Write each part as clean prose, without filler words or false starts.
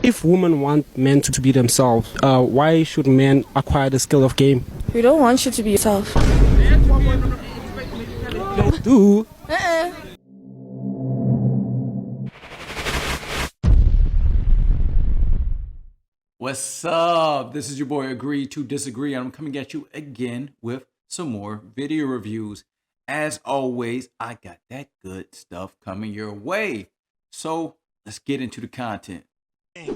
If women want men to be themselves, why should men acquire the skill of game? We don't want you to be yourself. You do. What's up? This is your boy Agree to Disagree, and I'm coming at you again with some more video reviews. As always, I got that good stuff coming your way. So let's get into the content.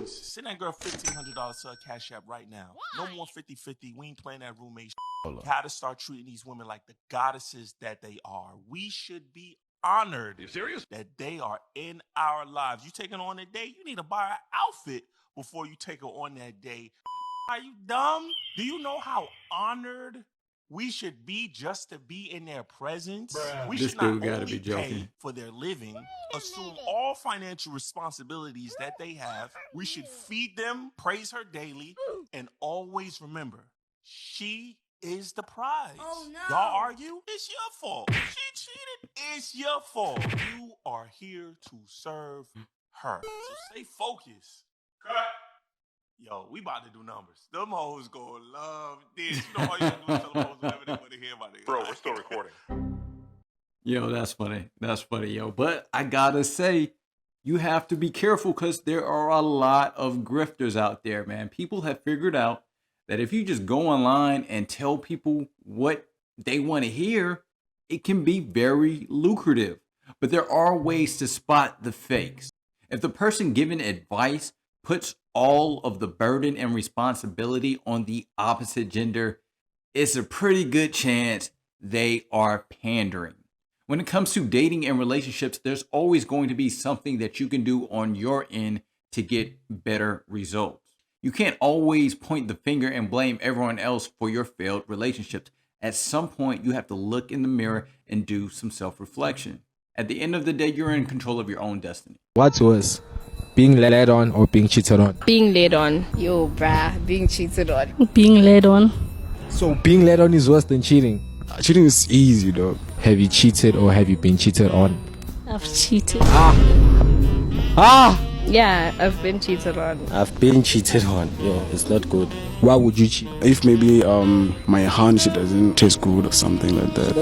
Send that girl $1,500 to her Cash App right now. No more 50-50. We ain't playing that roommate shit. Gotta start treating these women like the goddesses that they are. We should be honored. You serious? That they are in our lives. You taking on a date, you need to buy an outfit before you take her on that day. Are you dumb? Do you know how honored we should be just to be in their presence? Bruh. We should not only pay for their living, assume all financial responsibilities that they have. We should feed them, praise her daily, and always remember, she is the prize. Oh, no. Y'all argue? It's your fault. She cheated. It's your fault. You are here to serve her. So stay focused. Cut. Yo, we about to do numbers. Them hoes gonna love this. You know all you gotta do is tell them hoes whatever they want to hear about it. Bro, we're still recording. Yo, that's funny. That's funny, yo. But I gotta say, you have to be careful because there are a lot of grifters out there, man. People have figured out that if you just go online and tell people what they want to hear, it can be very lucrative. But there are ways to spot the fakes. If the person giving advice puts all of the burden and responsibility on the opposite gender, it's a pretty good chance they are pandering. When it comes to dating and relationships, there's always going to be something that you can do on your end to get better results. You can't always point the finger and blame everyone else for your failed relationships. At some point, you have to look in the mirror and do some self-reflection. At the end of the day, you're in control of your own destiny. What's worse, being led on or being cheated on? Being led on. Yo, bruh, being cheated on. Being led on. So being led on is worse than cheating? Cheating is easy, though. Have you cheated or have you been cheated on? I've cheated. Yeah, I've been cheated on. I've been cheated on. Yeah, it's not good. Why would you cheat? If maybe my hand she doesn't taste good or something like that.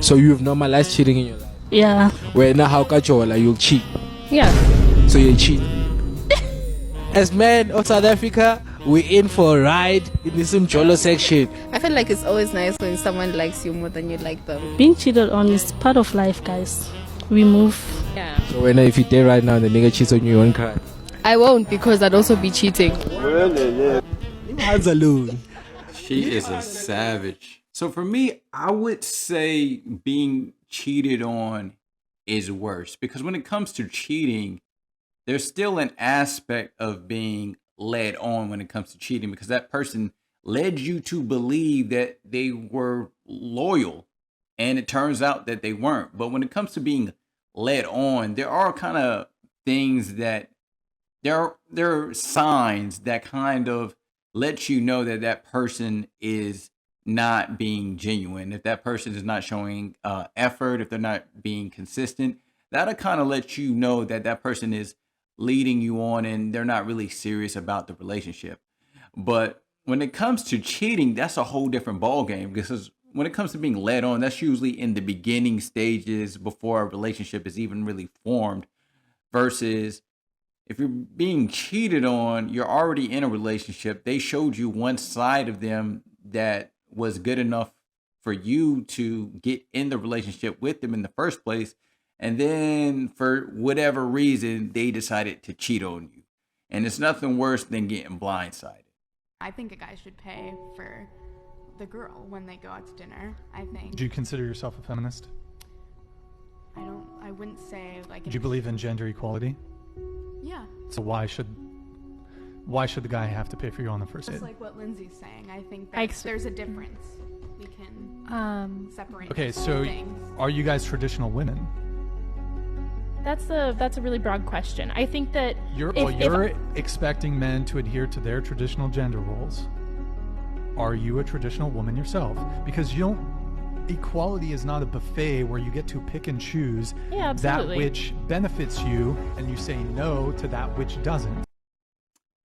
So you've normalized cheating in your life? Yeah. Where now how casual you'll cheat? Yeah. So you cheat. As men of South Africa, we're in for a ride in this Jolo section. I feel like it's always nice when someone likes you more than you like them. Being cheated on is part of life, guys. We move. Yeah. So when if you dare right now and the nigga cheats on you, you won't cry? I won't, because I'd also be cheating. Hands alone. She is a savage. So for me, I would say being cheated on is worse, because when it comes to cheating, there's still an aspect of being led on when it comes to cheating, because that person led you to believe that they were loyal, and it turns out that they weren't. But when it comes to being led on, there are kind of things that there are signs that kind of let you know that that person is not being genuine. If that person is not showing effort, if they're not being consistent, that'll kind of let you know that that person is leading you on and they're not really serious about the relationship. But when it comes to cheating, that's a whole different ball game, because when it comes to being led on, that's usually in the beginning stages before a relationship is even really formed, versus if you're being cheated on, you're already in a relationship. They showed you one side of them that was good enough for you to get in the relationship with them in the first place. And then for whatever reason, they decided to cheat on you. And it's nothing worse than getting blindsided. I think a guy should pay for the girl when they go out to dinner. I think. Do you consider yourself a feminist? I wouldn't say like. Do you believe in gender equality? Yeah. So why should the guy have to pay for you on the first date? Just like what Lindsay's saying, I think that there's a difference. We can separate. Okay, so things. Are you guys traditional women? That's a really broad question. I think that You're expecting men to adhere to their traditional gender roles. Are you a traditional woman yourself? Because equality is not a buffet where you get to pick and choose Yeah, that absolutely. which benefits you and you say no to that which doesn't.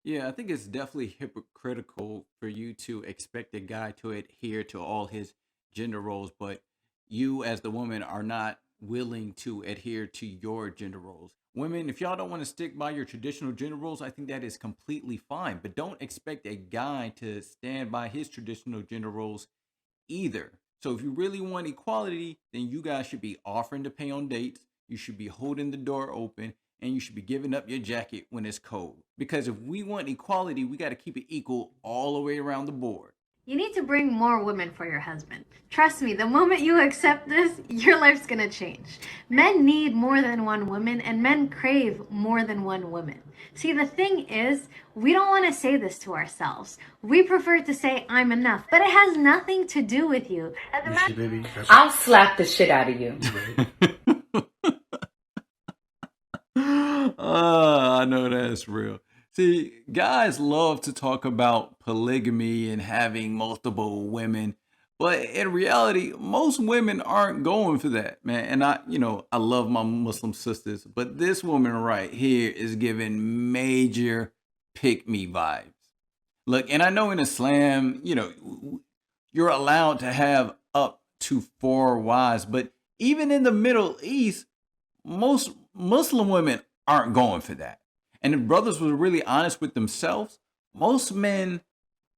Yeah, I think it's definitely hypocritical for you to expect a guy to adhere to all his gender roles, but you as the woman are not willing to adhere to your gender roles. Women, if y'all don't want to stick by your traditional gender roles, I think that is completely fine. But don't expect a guy to stand by his traditional gender roles either. So if you really want equality, then you guys should be offering to pay on dates. You should be holding the door open, and you should be giving up your jacket when it's cold. Because if we want equality, we got to keep it equal all the way around the board. You need to bring more women for your husband. Trust me, the moment you accept this, your life's gonna change. Men need more than one woman, and men crave more than one woman. See, the thing is, we don't want to say this to ourselves. We prefer to say, I'm enough, but it has nothing to do with you. I'll slap the shit out of you. I know that's real. See, guys love to talk about polygamy and having multiple women, but in reality, most women aren't going for that, man. And I love my Muslim sisters, but this woman right here is giving major pick me vibes. Look, and I know in Islam, you're allowed to have up to 4 wives, but even in the Middle East, most Muslim women aren't going for that. And if brothers were really honest with themselves, most men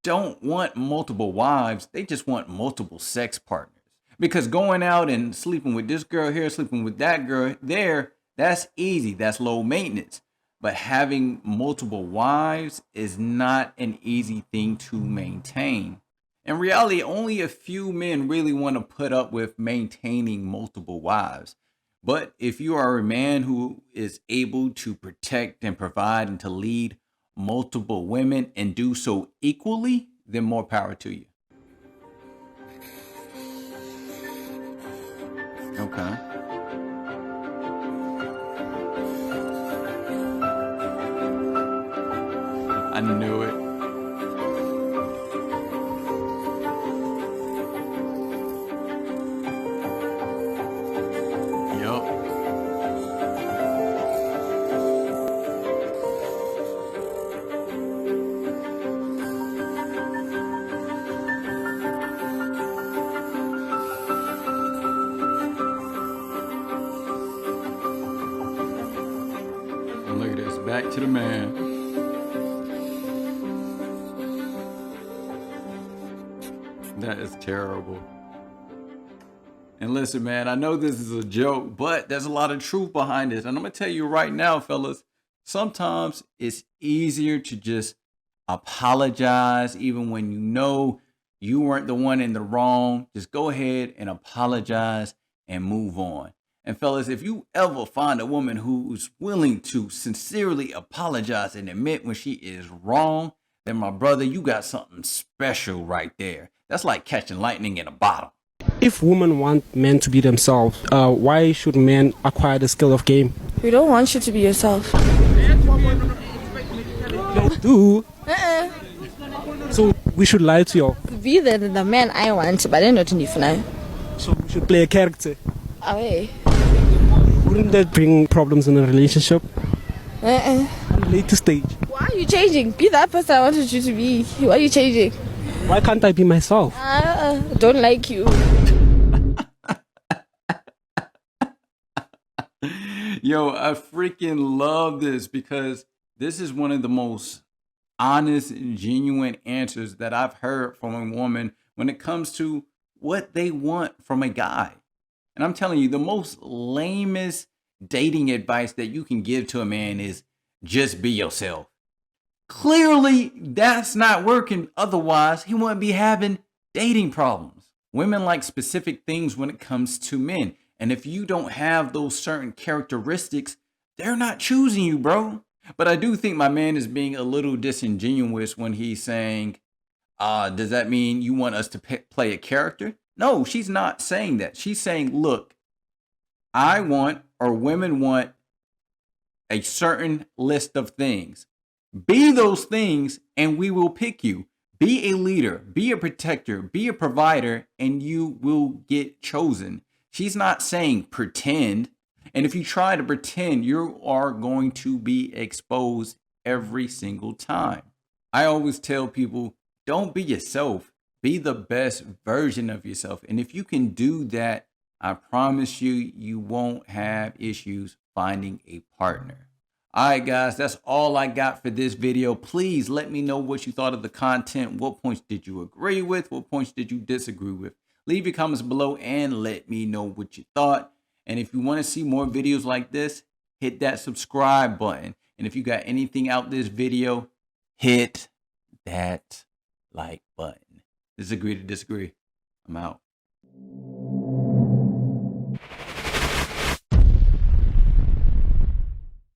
don't want multiple wives. They just want multiple sex partners. Because going out and sleeping with this girl here, sleeping with that girl there, that's easy. That's low maintenance. But having multiple wives is not an easy thing to maintain. In reality, only a few men really want to put up with maintaining multiple wives. But if you are a man who is able to protect and provide and to lead multiple women and do so equally, then more power to you. Okay. I knew it. Look at this. Back to the man. That is terrible. And listen, man, I know this is a joke, but there's a lot of truth behind it. And I'm going to tell you right now, fellas, sometimes it's easier to just apologize, even when you know you weren't the one in the wrong. Just go ahead and apologize and move on. And fellas, if you ever find a woman who's willing to sincerely apologize and admit when she is wrong, then my brother, you got something special right there. That's like catching lightning in a bottle. If women want men to be themselves, why should men acquire the skill of game? We don't want you to be yourself. They do. So we should lie to you. Be the man I want, but I'm not in the. So we should play a character. Away. Wouldn't that bring problems in a relationship? Later stage. Why are you changing? Be that person I wanted you to be. Why are you changing? Why can't I be myself? Don't like you. Yo, I freaking love this because this is one of the most honest and genuine answers that I've heard from a woman when it comes to what they want from a guy. And I'm telling you, the most lamest dating advice that you can give to a man is just be yourself. Clearly, that's not working. Otherwise, he wouldn't be having dating problems. Women like specific things when it comes to men. And if you don't have those certain characteristics, they're not choosing you, bro. But I do think my man is being a little disingenuous when he's saying, does that mean you want us to play a character? No, she's not saying that. She's saying, look, I want, or women want, a certain list of things. Be those things and we will pick you. Be a leader, be a protector, be a provider, and you will get chosen. She's not saying pretend. And if you try to pretend, you are going to be exposed every single time. I always tell people, don't be yourself. Be the best version of yourself. And if you can do that, I promise you, you won't have issues finding a partner. All right, guys, that's all I got for this video. Please let me know what you thought of the content. What points did you agree with? What points did you disagree with? Leave your comments below and let me know what you thought. And if you want to see more videos like this, hit that subscribe button. And if you got anything out this video, hit that like button. Disagree to disagree. I'm out.